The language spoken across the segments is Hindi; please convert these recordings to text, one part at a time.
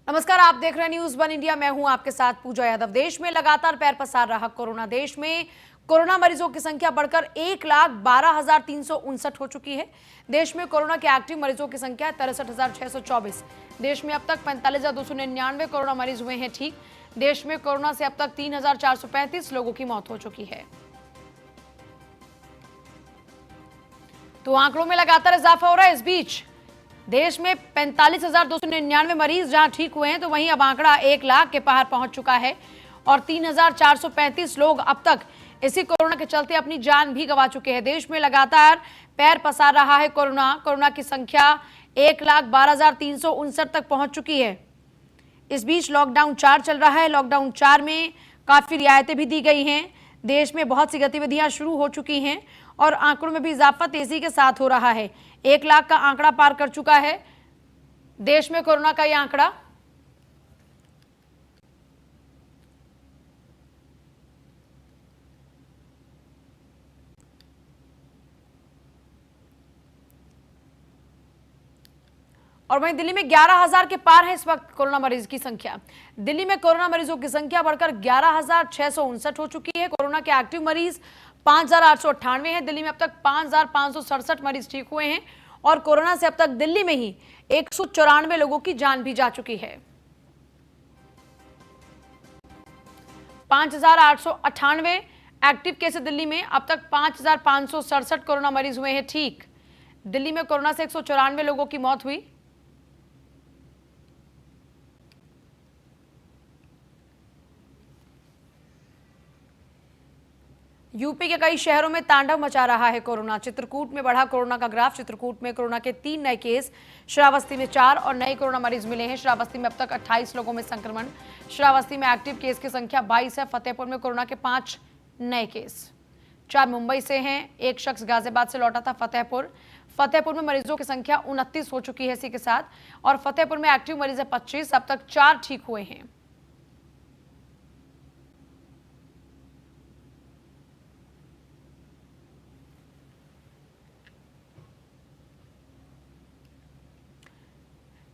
नमस्कार, आप देख रहे हैं न्यूज वन इंडिया। मैं हूं आपके साथ पूजा यादव। देश में लगातार पैर पसार रहा कोरोना। देश में कोरोना मरीजों की संख्या बढ़कर 1,12,359 हो चुकी है। देश में कोरोना के एक्टिव मरीजों की संख्या 63,624। देश में अब तक 45,299 कोरोना मरीज हुए हैं ठीक। देश में कोरोना से अब तक 3,435 लोगों की मौत हो चुकी है। तो आंकड़ों में लगातार इजाफा हो रहा है। इस बीच देश में 45,299 मरीज जहां ठीक हुए हैं, तो वहीं अब आंकड़ा 1 लाख के पार पहुंच चुका है और 3,435 लोग अब तक इसी कोरोना के चलते अपनी जान भी गंवा चुके हैं। देश में लगातार पैर पसार रहा है कोरोना की संख्या 1,12,359 तक पहुंच चुकी है। इस बीच लॉकडाउन 4 चल रहा है। लॉकडाउन 4 में काफी रियायतें भी दी गई हैं। देश में बहुत सी गतिविधियां शुरू हो चुकी हैं और आंकड़ों में भी इजाफा तेजी के साथ हो रहा है। 1 लाख का आंकड़ा पार कर चुका है देश में कोरोना का यह आंकड़ा। और वहीं दिल्ली में 11,000 के पार है इस वक्त कोरोना मरीज की संख्या। दिल्ली में कोरोना मरीजों की संख्या बढ़कर 11,659 हो चुकी है। कोरोना के एक्टिव मरीज 5,898 हैं। दिल्ली में अब तक 5,567 मरीज ठीक हुए हैं और कोरोना से अब तक दिल्ली में ही 194 लोगों की जान भी जा चुकी है। 5,898 एक्टिव केस दिल्ली में। अब तक 5,567 कोरोना मरीज हुए हैं ठीक। दिल्ली में कोरोना से 194 लोगों की मौत हुई। यूपी के कई शहरों में तांडव मचा रहा है कोरोना। चित्रकूट में बढ़ा कोरोना का ग्राफ। चित्रकूट में कोरोना के 3 नए केस, श्रावस्ती में 4 और नए कोरोना मरीज मिले हैं। श्रावस्ती में अब तक 28 लोगों में संक्रमण। श्रावस्ती में एक्टिव केस की संख्या 22 है। फतेहपुर में कोरोना के 5 नए केस, 4 मुंबई से हैं। एक शख्स गाजियाबाद से लौटा था फतेहपुर में मरीजों की संख्या 29 हो चुकी है इसी के साथ। और फतेहपुर में एक्टिव मरीज है 25। अब तक 4 ठीक हुए हैं।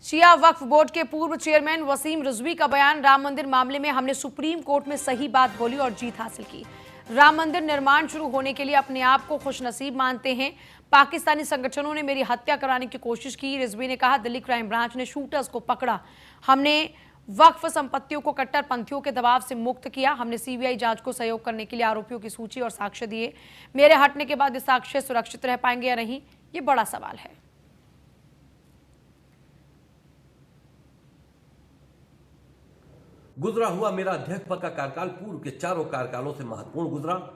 शिया वक्फ बोर्ड के पूर्व चेयरमैन वसीम रिजवी का बयान। राम मंदिर मामले में हमने सुप्रीम कोर्ट में सही बात बोली और जीत हासिल की। राम मंदिर निर्माण शुरू होने के लिए अपने आप को खुशनसीब मानते हैं। पाकिस्तानी संगठनों ने मेरी हत्या कराने की कोशिश की। रिजवी ने कहा, दिल्ली क्राइम ब्रांच ने शूटर्स को पकड़ा। हमने वक्फ संपत्तियों को कट्टरपंथियों के दबाव से मुक्त किया। हमने सीबीआई जांच को सहयोग करने के लिए आरोपियों की सूची और साक्ष्य दिए। मेरे हटने के बाद ये साक्ष्य सुरक्षित रह पाएंगे या नहीं, ये बड़ा सवाल है। गुजरा हुआ मेरा अध्यक्ष पद का कार्यकाल पूर्व के 4 कार्यकालों से महत्वपूर्ण गुजरा।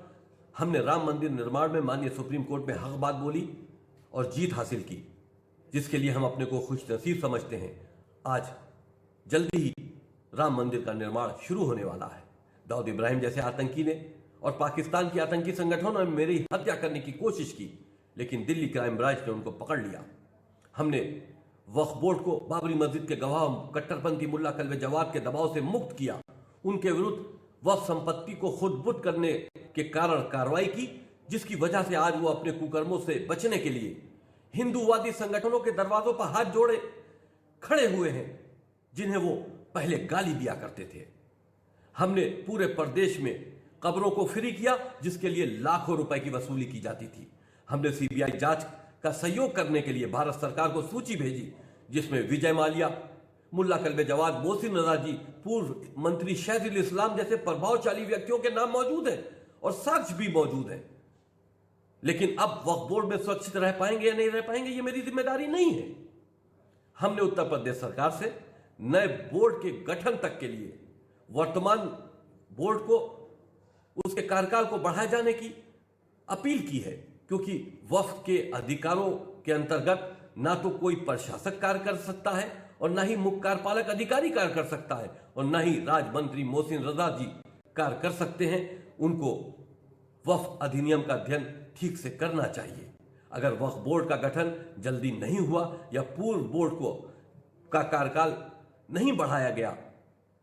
हमने राम मंदिर निर्माण में माननीय सुप्रीम कोर्ट में हक बात बोली और जीत हासिल की, जिसके लिए हम अपने को खुशनसीब समझते हैं। आज जल्दी ही राम मंदिर का निर्माण शुरू होने वाला है। दाऊद इब्राहिम जैसे आतंकी ने और पाकिस्तान की आतंकी संगठनों ने मेरी हत्या करने की कोशिश की, लेकिन दिल्ली क्राइम ब्रांच ने उनको पकड़ लिया। हमने वक्फ बोर्ड को बाबरी मस्जिद के गवाह कट्टरपंथी मुल्ला कल्बे जवाद के दबाव से मुक्त किया। उनके विरुद्ध वक्फ संपत्ति को खुद बुद्ध करने के कारण कार्रवाई की, जिसकी वजह से आज वो अपने कुकर्मों से बचने के लिए हिंदूवादी संगठनों के दरवाजों पर हाथ जोड़े खड़े हुए हैं, जिन्हें वो पहले गाली दिया करते थे। हमने पूरे प्रदेश में कब्रों को फ्री किया, जिसके लिए लाखों रुपए की वसूली की जाती थी। हमने सीबीआई जांच का सहयोग करने के लिए भारत सरकार को सूची भेजी, जिसमें विजय माल्या, मुल्ला कल्बे जवाद, मोहसिन रजा जी, पूर्व मंत्री शहदुल इस्लाम जैसे प्रभावशाली व्यक्तियों के नाम मौजूद हैं और साक्ष्य भी मौजूद हैं। लेकिन अब वक्फ बोर्ड में सुरक्षित रह पाएंगे या नहीं रह पाएंगे, ये मेरी जिम्मेदारी नहीं है। हमने उत्तर प्रदेश सरकार से नए बोर्ड के गठन तक के लिए वर्तमान बोर्ड को उसके कार्यकाल को बढ़ाए जाने की अपील की है, क्योंकि वक्फ के अधिकारों के अंतर्गत ना तो कोई प्रशासक कार्य कर सकता है और ना ही मुख्य कार्यपालक अधिकारी कार्य कर सकता है और ना ही राज मंत्री मोहसिन रजा जी कार्य कर सकते हैं। उनको वक्फ अधिनियम का अध्ययन ठीक से करना चाहिए। अगर वक्फ बोर्ड का गठन जल्दी नहीं हुआ या पूर्व बोर्ड का कार्यकाल नहीं बढ़ाया गया,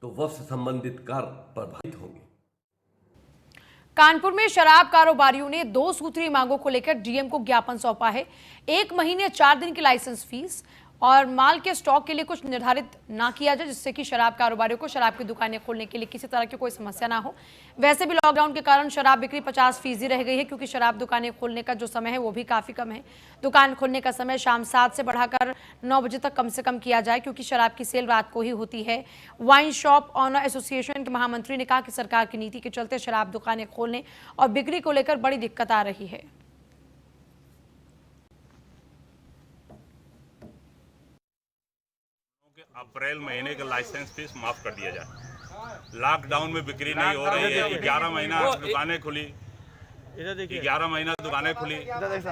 तो वक्फ से संबंधित कार्य प्रभावित होंगे। कानपुर में शराब कारोबारियों ने 2 सूत्रीय मांगों को लेकर डीएम को ज्ञापन सौंपा है। 1 महीने 4 दिन की लाइसेंस फीस, और माल के स्टॉक के लिए कुछ निर्धारित ना किया जाए, जिससे कि शराब कारोबारियों को शराब की दुकानें खोलने के लिए किसी तरह की कोई समस्या ना हो। वैसे भी लॉकडाउन के कारण शराब बिक्री 50% रह गई है, क्योंकि शराब दुकानें खोलने का जो समय है वो भी काफ़ी कम है। दुकान खोलने का समय शाम 7 से बढ़ाकर 9 बजे तक कम से कम किया जाए, क्योंकि शराब की सेल रात को ही होती है। वाइन शॉप ऑनर एसोसिएशन के महामंत्री ने कहा कि सरकार की नीति के चलते शराब दुकानें खोलने और बिक्री को लेकर बड़ी दिक्कत आ रही है। अप्रैल महीने का लाइसेंस फीस माफ कर दिया जाए। लॉकडाउन में बिक्री नहीं हो रही है। 11 महीना दुकानें खुली, 11 महीना दुकानें खुली,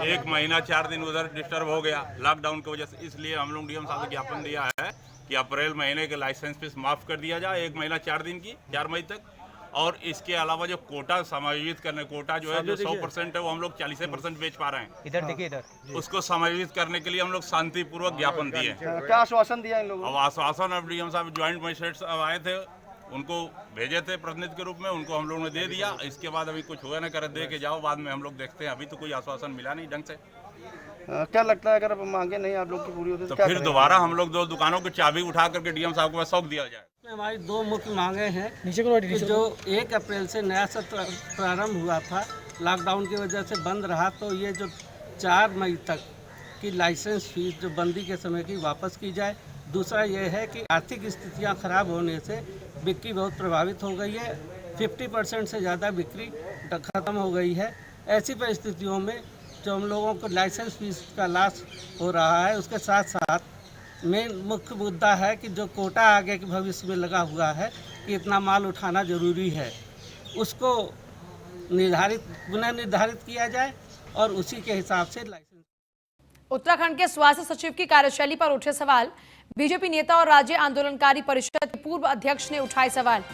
1 महीना 4 दिन उधर डिस्टर्ब हो गया लॉकडाउन की वजह से। इसलिए हम लोग डीएम साहब को ज्ञापन दिया है कि अप्रैल महीने के लाइसेंस फीस माफ कर दिया जाए, 1 महीना 4 दिन की, 4 मई तक। और इसके अलावा जो कोटा समायोजित करने, कोटा जो है जो 100% है वो हम लोग 40% बेच पा रहे हैं। इधर देखिए, इधर उसको समायोजित करने के लिए हम लोग शांतिपूर्वक ज्ञापन दिए। क्या आश्वासन दिया इन लोगों अब आश्वासन अब डीएम साहब ज्वाइंट मजिस्ट्रेट आए थे, उनको भेजे थे प्रतिनिधि के रूप में, उनको हम लोगों ने दे दिया। इसके बाद अभी कुछ हुआ ना करे, दे के जाओ, बाद में हम लोग देखते हैं। अभी तो कोई आश्वासन मिला नहीं ढंग से। क्या लगता है अगर अब मांगे नहीं आप लोग की पूरी होती तो फिर दोबारा हम लोग 2 दुकानों की चाबी उठा करके डीएम साहब को सौंप दिया जाए। हमारी 2 मुख्य मांगे हैं कि जो 1 अप्रैल से नया सत्र प्रारंभ हुआ था, लॉकडाउन की वजह से बंद रहा, तो ये जो 4 मई तक की लाइसेंस फीस जो बंदी के समय की वापस की जाए। दूसरा ये है कि आर्थिक स्थितियां खराब होने से बिक्री बहुत प्रभावित हो गई है। 50% से ज़्यादा बिक्री ख़त्म हो गई है। ऐसी परिस्थितियों में जो हम लोगों को लाइसेंस फीस का लॉस हो रहा है, उसके साथ साथ मेन मुख्य मुद्दा है कि जो कोटा आगे के भविष्य में लगा हुआ है कि इतना माल उठाना जरूरी है, उसको पुनः निर्धारित किया जाए और उसी के हिसाब से लाइसेंस। उत्तराखंड के स्वास्थ्य सचिव की कार्यशैली पर उठे सवाल। बीजेपी नेता और राज्य आंदोलनकारी परिषद के पूर्व अध्यक्ष ने उठाए सवाल।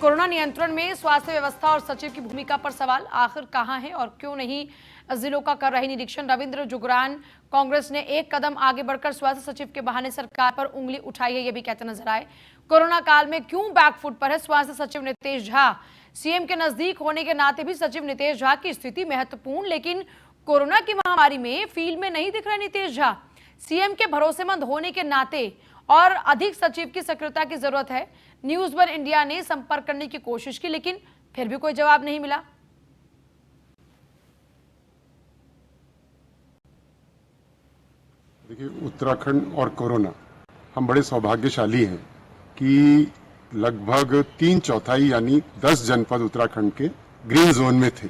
कोरोना नियंत्रण में स्वास्थ्य व्यवस्था और सचिव की भूमिका पर सवाल। आखिर कहां है और क्यों नहीं जिलों का कर रहे निरीक्षण। रविंद्र जुगरान कांग्रेस ने एक कदम आगे बढ़कर स्वास्थ्य सचिव के बहाने सरकार पर उंगली उठाई है, ये भी कहते नजर आए। कोरोना काल में क्यों बैकफुट पर है स्वास्थ्य सचिव नितेश झा। सीएम के नजदीक होने के नाते भी सचिव नितेश झा की स्थिति महत्वपूर्ण, लेकिन कोरोना की महामारी में फील्ड में नहीं दिख रहे नितेश झा। सीएम के भरोसेमंद होने के नाते और अधिक सचिव की सक्रियता की जरूरत है। न्यूज वन इंडिया ने संपर्क करने की कोशिश की, लेकिन फिर भी कोई जवाब नहीं मिला। देखिए, उत्तराखंड और कोरोना, हम बड़े सौभाग्यशाली हैं कि लगभग 3/4 यानी 10 जनपद उत्तराखंड के ग्रीन जोन में थे।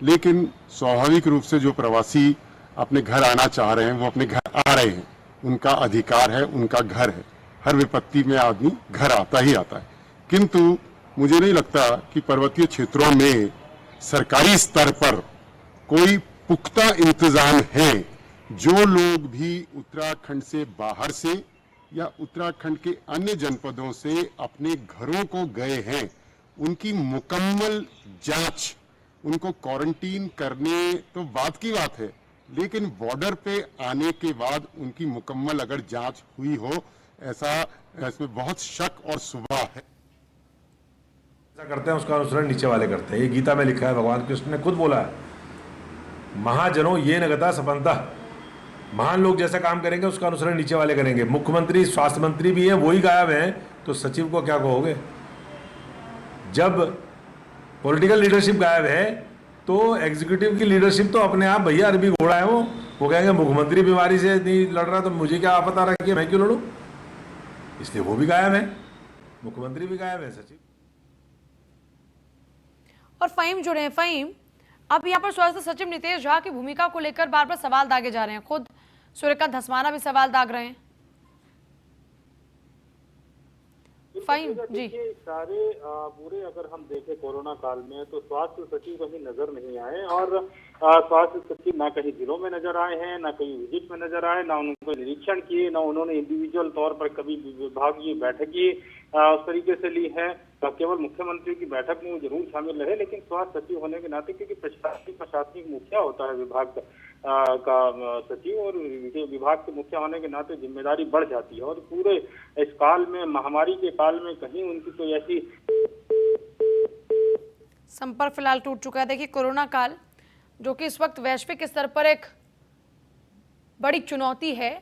लेकिन स्वाभाविक रूप से जो प्रवासी अपने घर आना चाह रहे हैं वो अपने घर आ रहे हैं, उनका अधिकार है, उनका घर है। हर विपत्ति में आदमी घर आता ही आता है। किंतु मुझे नहीं लगता कि पर्वतीय क्षेत्रों में सरकारी स्तर पर कोई पुख्ता इंतजाम है। जो लोग भी उत्तराखंड से बाहर से या उत्तराखंड के अन्य जनपदों से अपने घरों को गए हैं, उनकी मुकम्मल जांच, उनको क्वारंटीन करने तो बाद की बात है, लेकिन बॉर्डर पे आने के बाद उनकी मुकम्मल अगर जांच हुई हो, ऐसा इसमें बहुत शक और सुबह है। ऐसा करते हैं उसका अनुसरण नीचे वाले करते हैं। ये गीता में लिखा है, भगवान कृष्ण ने खुद बोला है, महाजनों ये नगता सपंता। महान लोग जैसा काम करेंगे उसका अनुसरण नीचे वाले करेंगे। मुख्यमंत्री स्वास्थ्य मंत्री भी हैं, वही गायब हैं, तो सचिव को क्या कहोगे। जब पॉलिटिकल लीडरशिप गायब है तो एग्जीक्यूटिव की लीडरशिप तो अपने आप, भैया अरबी घोड़ा है वो कहेंगे मुख्यमंत्री बीमारी से नहीं लड़ रहा तो मुझे क्या पता रहा कि मैं क्यों लड़ूं। इसलिए वो भी गायब है, मुख्यमंत्री भी गायब है, सचिव। और फहीम जुड़े हैं। फहीम, अब यहाँ पर स्वास्थ्य सचिव नितेश झा की भूमिका को लेकर बार बार सवाल दागे जा रहे हैं। खुद सूर्यकांत धस्माना भी सवाल दाग रहे हैं। फहीम जी, सारे पूरे अगर हम देखें कोरोना काल में तो स्वास्थ्य सचिव कहीं नजर नहीं आए, और स्वास्थ्य सचिव ना कहीं जिलों में नजर आए हैं, ना कहीं विजिट में नजर आए, ना उन्होंने निरीक्षण किए, ना उन्होंने इंडिविजुअल तौर पर कभी विभागीय बैठकें उस तरीके से ली है। केवल मुख्यमंत्री की बैठक में वो जरूर शामिल रहे, लेकिन स्वास्थ्य सचिव होने के नाते, क्योंकि प्रशासनिक मुखिया होता है विभाग का सचिव, और विभाग के मुखिया होने के नाते जिम्मेदारी बढ़ जाती है। और पूरे इस काल में, महामारी के काल में, कहीं उनकी तो ऐसी संपर्क फिलहाल टूट चुका है। देखिए, कोरोना काल जो कि इस वक्त वैश्विक स्तर पर एक बड़ी चुनौती है,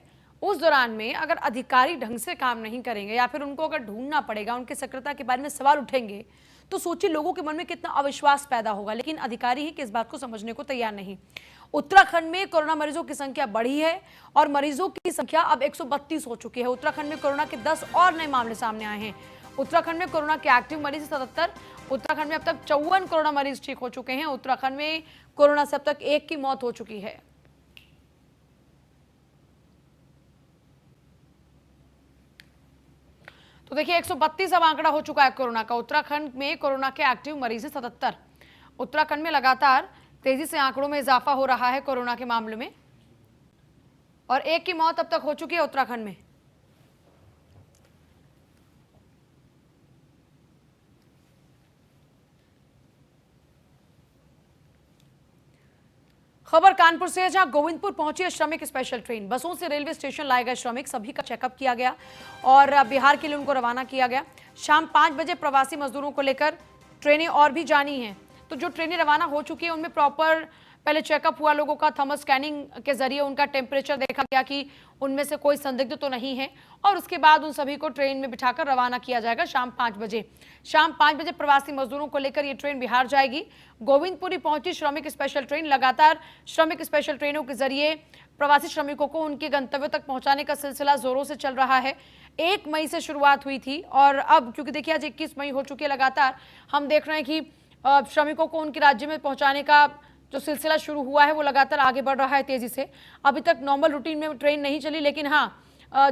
उस दौरान में अगर अधिकारी ढंग से काम नहीं करेंगे या फिर उनको अगर ढूंढना पड़ेगा, उनकी सक्रियता के बारे में सवाल उठेंगे, तो सोचिए लोगों के मन में कितना अविश्वास पैदा होगा। लेकिन अधिकारी ही किस बात को समझने को तैयार नहीं। उत्तराखंड में कोरोना मरीजों की संख्या बढ़ी है और मरीजों की संख्या अब 132 हो चुकी है। उत्तराखंड में कोरोना के 10 और नए मामले सामने आए हैं। उत्तराखंड में कोरोना के एक्टिव मरीज 77। उत्तराखंड में अब तक 54 कोरोना मरीज ठीक हो चुके हैं। उत्तराखंड में कोरोना से अब तक 1 की मौत हो चुकी है। तो देखिए 132 अब आंकड़ा हो चुका है कोरोना का। उत्तराखंड में कोरोना के एक्टिव मरीज 77। उत्तराखंड में लगातार तेजी से आंकड़ों में इजाफा हो रहा है कोरोना के मामले में और 1 की मौत अब तक हो चुकी है उत्तराखंड में। खबर कानपुर से है, जहां गोविंदपुर पहुंची है श्रमिक स्पेशल ट्रेन। बसों से रेलवे स्टेशन लाए गए श्रमिक, सभी का चेकअप किया गया और बिहार के लिए उनको रवाना किया गया। शाम 5 बजे प्रवासी मजदूरों को लेकर ट्रेनें और भी जानी हैं। तो जो ट्रेनें रवाना हो चुकी है उनमें प्रॉपर पहले चेकअप हुआ लोगों का, थर्मल स्कैनिंग के जरिए उनका टेम्परेचर देखा गया कि उनमें से कोई संदिग्ध तो नहीं है और उसके बाद उन सभी को ट्रेन में बिठाकर रवाना किया जाएगा शाम 5 बजे। शाम 5 बजे प्रवासी मजदूरों को लेकर ये ट्रेन बिहार जाएगी। गोविंदपुरी पहुंची श्रमिक स्पेशल ट्रेन। लगातार श्रमिक स्पेशल ट्रेनों के जरिए प्रवासी श्रमिकों को उनके गंतव्य तक पहुंचाने का सिलसिला जोरों से चल रहा है। 1 मई से शुरुआत हुई थी और अब क्योंकि देखिए आज 21 मई हो चुकी है, लगातार हम देख रहे हैं कि श्रमिकों को उनके राज्य में पहुंचाने का जो सिलसिला शुरू हुआ है वो लगातार आगे बढ़ रहा है तेजी से। अभी तक नॉर्मल रूटीन में ट्रेन नहीं चली, लेकिन हाँ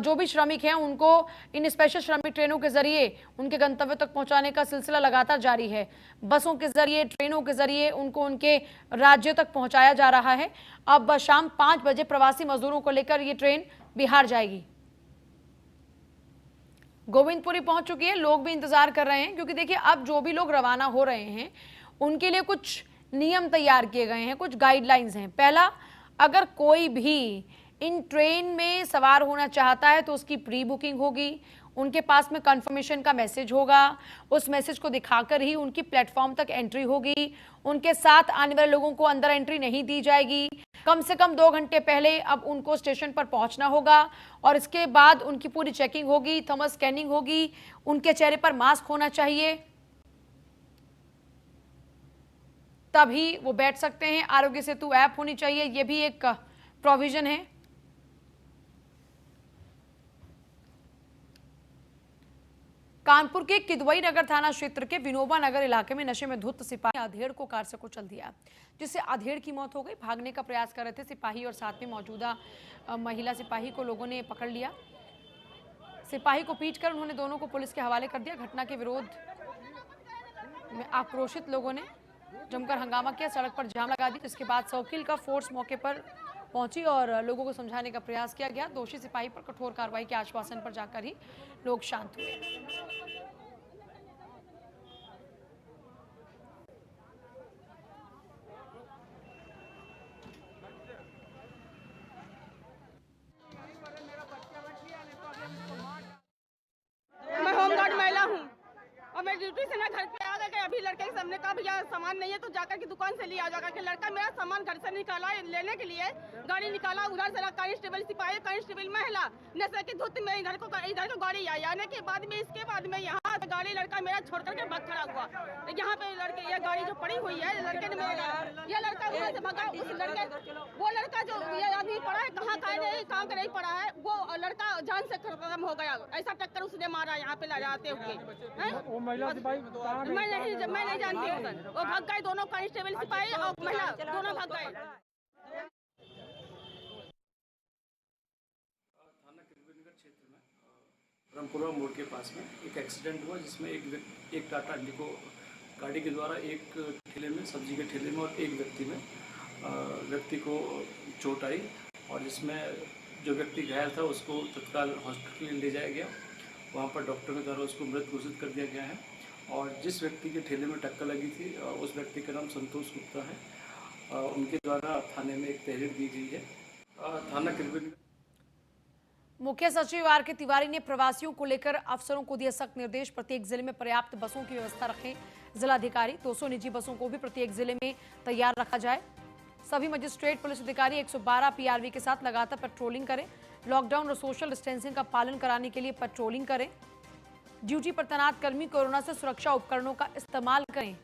जो भी श्रमिक हैं उनको इन स्पेशल श्रमिक ट्रेनों के जरिए उनके गंतव्य तक पहुंचाने का सिलसिला लगातार जारी है। बसों के जरिए, ट्रेनों के जरिए उनको उनके राज्य तक पहुंचाया जा रहा है। अब शाम 5 बजे प्रवासी मजदूरों को लेकर ये ट्रेन बिहार जाएगी। गोविंदपुरी पहुंच चुकी है, लोग भी इंतजार कर रहे हैं क्योंकि देखिए अब जो भी लोग रवाना हो रहे हैं उनके लिए कुछ नियम तैयार किए गए हैं, कुछ गाइडलाइंस हैं। पहला, अगर कोई भी इन ट्रेन में सवार होना चाहता है तो उसकी प्री बुकिंग होगी, उनके पास में कंफर्मेशन का मैसेज होगा, उस मैसेज को दिखाकर ही उनकी प्लेटफॉर्म तक एंट्री होगी। उनके साथ आने वाले लोगों को अंदर एंट्री नहीं दी जाएगी। कम से कम 2 घंटे पहले अब उनको स्टेशन पर पहुंचना होगा और इसके बाद उनकी पूरी चेकिंग होगी, थर्मल स्कैनिंग होगी, उनके चेहरे पर मास्क होना चाहिए, तभी वो बैठ सकते हैं। आरोग्य सेतु ऐप होनी चाहिए, ये भी एक प्रोविजन है। कानपुर के किदवई नगर थाना क्षेत्र के विनोबा नगर इलाके में नशे में धुत सिपाही अधेड़ को कार से कुचल दिया, जिससे अधेड़ की मौत हो गई। भागने का प्रयास कर रहे थे सिपाही और साथ में मौजूदा महिला सिपाही को लोगों ने पकड़ लिया। सिपाही को पीटकर उन्होंने दोनों को पुलिस के हवाले कर दिया। घटना के विरोध में आक्रोशित लोगों ने जमकर हंगामा किया, सड़क पर जाम लगा दी, जिसके बाद सर्किल का फोर्स मौके पर पहुंची और लोगों को समझाने का प्रयास किया गया। दोषी सिपाही पर कठोर कार्रवाई के आश्वासन पर जाकर ही लोग शांत हुए। मैं होमगार्ड महिला हूँ और मैं ड्यूटी से ना घर पे आ गए। अभी लड़के के सामने कहा भैया सामान नहीं है तो जाकर के दुकान से लिया जाकर के। लड़का मेरा सामान घर से निकाला लेने के लिए, गाड़ी निकाला, उधर से कांस्टेबल सिपाही, कांस्टेबल महिला, नशे की धुत में इधर को गाड़ी आई। आने के बाद में इसके बाद में यहाँ गाड़ी लड़का मेरा छोड़ करके भाग खड़ा हुआ। तो यहाँ पे लड़के ये गाड़ी जो पड़ी हुई है, लड़के ने ये लड़का वहाँ से भगा। उस लड़के वो लड़का जो ये आदमी पड़ा है कहाँ का नहीं पड़ा है, वो लड़का जान से खत्म हो गया। ऐसा टक्कर उसने मारा यहाँ पे लाते हुए। मैं नहीं जानती हूँ सर। वो भाग गए, दोनों कांस्टेबल सिपाही और महिला दोनों भाग गए। थाना किदवईनगर क्षेत्र में रामपुरा मोड़ के पास में एक एक्सीडेंट हुआ, जिसमें एक टाटा इंडिको गाड़ी के द्वारा एक ठेले में, सब्जी के ठेले में और एक व्यक्ति को चोट आई और जिसमें जो व्यक्ति घायल था उसको तत्काल हॉस्पिटल ले जाया गया। वहाँ पर डॉक्टर के द्वारा उसको मृत घोषित कर दिया गया है और जिस व्यक्ति के ठेले में टक्कर लगी थी उस व्यक्ति का नाम संतोष गुप्ता है। उनके द्वारा थाने में एक तहरीर दी गई है। थाना किदवईनगर मुख्य सचिव आर के तिवारी ने प्रवासियों को लेकर अफसरों को दिए सख्त निर्देश। प्रत्येक जिले में पर्याप्त बसों की व्यवस्था रखें जिलाधिकारी। 200 निजी बसों को भी प्रत्येक जिले में तैयार रखा जाए। सभी मजिस्ट्रेट, पुलिस अधिकारी 112 पीआरवी के साथ लगातार पेट्रोलिंग करें। लॉकडाउन और सोशल डिस्टेंसिंग का पालन कराने के लिए पेट्रोलिंग करें। ड्यूटी पर तैनात कर्मी कोरोना से सुरक्षा उपकरणों का इस्तेमाल करें।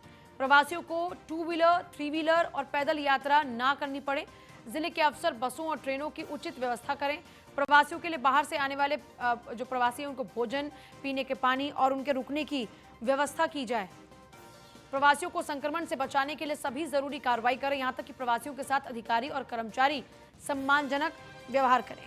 प्रवासियों को 2 व्हीलर, 3 व्हीलर और पैदल यात्रा ना करनी पड़े। जिले के अफसर बसों और ट्रेनों की उचित व्यवस्था करें। प्रवासियों के लिए बाहर से आने वाले जो प्रवासी हैं उनको भोजन, पीने के पानी और उनके रुकने की व्यवस्था की जाए। प्रवासियों को संक्रमण से बचाने के लिए सभी जरूरी कार्रवाई करें, यहां तक कि प्रवासियों के साथ अधिकारी और कर्मचारी सम्मानजनक व्यवहार करें।